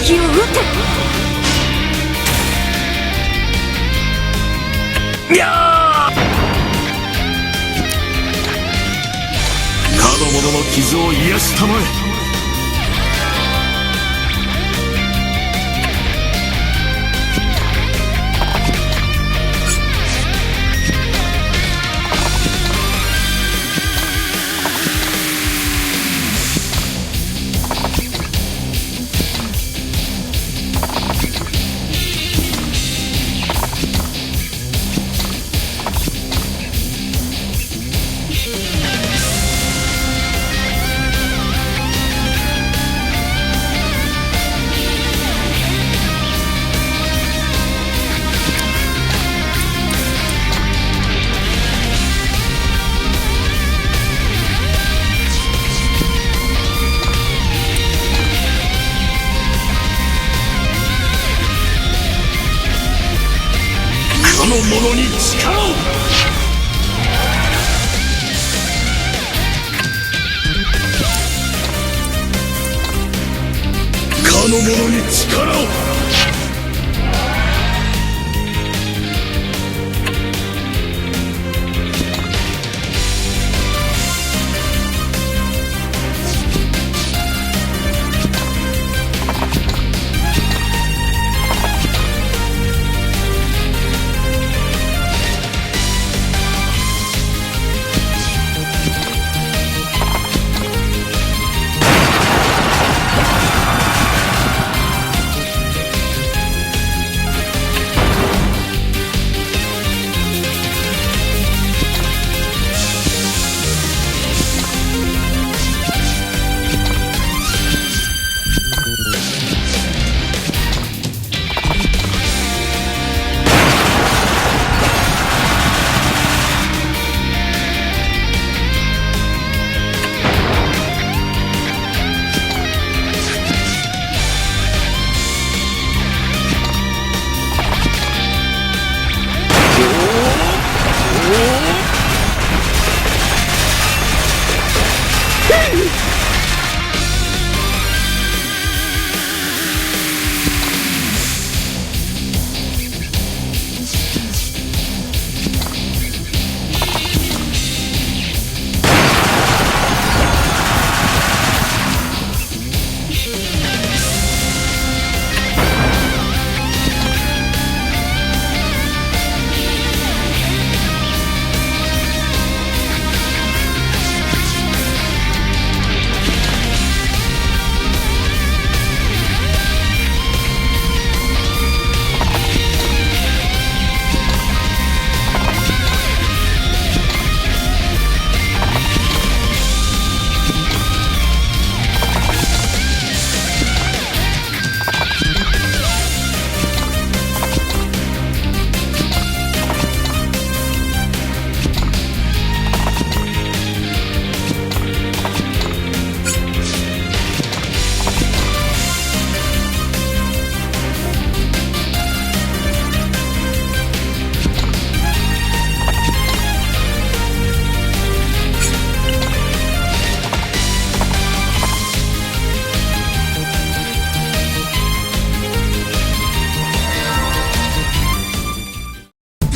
敵を撃て。にゃー。かの者の傷を癒したまえ。かの者に力を。かの者に力を。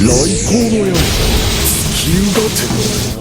来光の矢を突きうがて。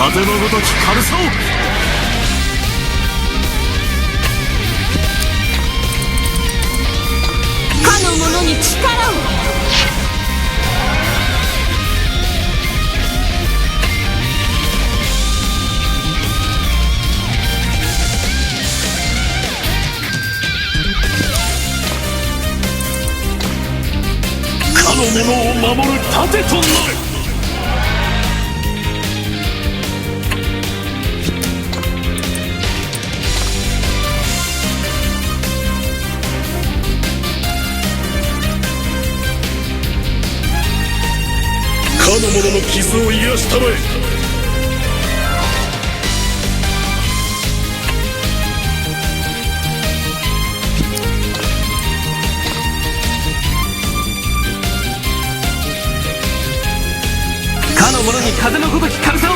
風のごとき軽さを。かの者に力を。かの者を守る盾となる。かの者の傷を癒したまえ。かの者に風のごとき軽さを。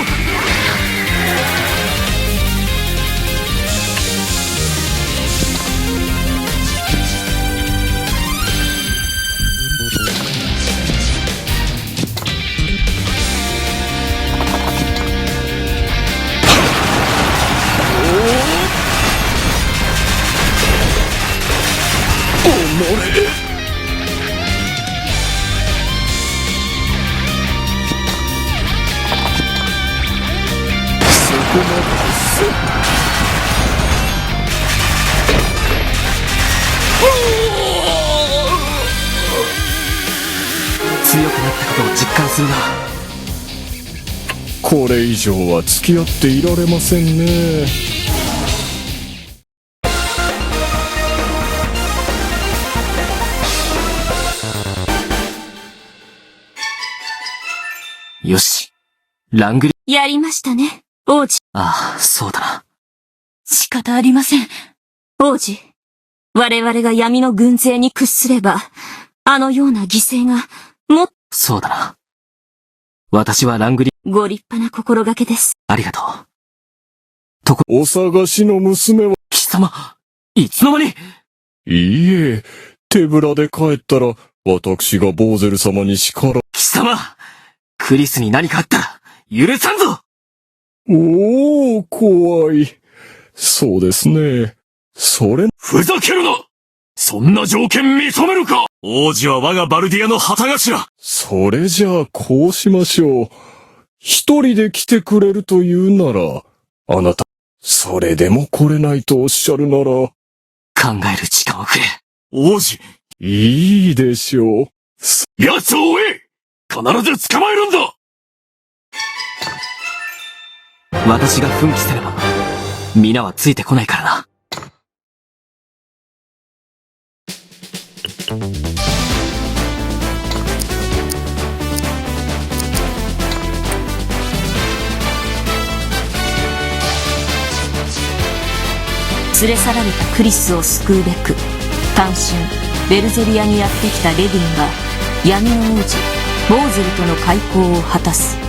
強くなったことを実感するな。これ以上は付き合っていられませんね。よし、ラングリ。やりましたね、王子。ああ、そうだな。仕方ありません。王子、我々が闇の軍勢に屈すれば、あのような犠牲が、そうだな。私はラングリ。ご立派な心がけです。ありがとう。お探しの娘は。貴様、いつの間に。いいえ、手ぶらで帰ったら、私がボーゼル様に叱ら。貴様、クリスに何かあったら、許さんぞ。おー、怖い。そうですね。ふざけるな！そんな条件認めるか！王子は我がバルディアの旗頭。それじゃあこうしましょう。一人で来てくれるというなら、あなた、それでも来れないとおっしゃるなら。考える時間をくれ。王子。いいでしょう。奴を追え！必ず捕まえるんだ！私が奮起すれば、皆はついてこないからな。連れ去られたクリスを救うべく、単身ベルゼリアにやってきたレディンが闇の王子ボーゼルとの開口を果たす。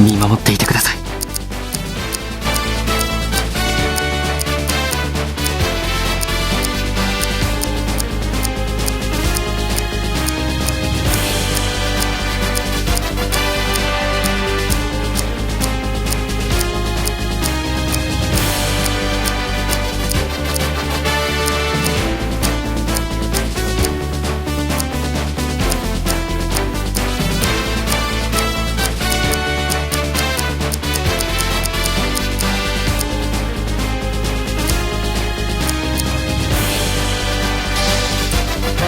見守っていてください。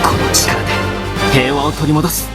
この力で平和を取り戻す。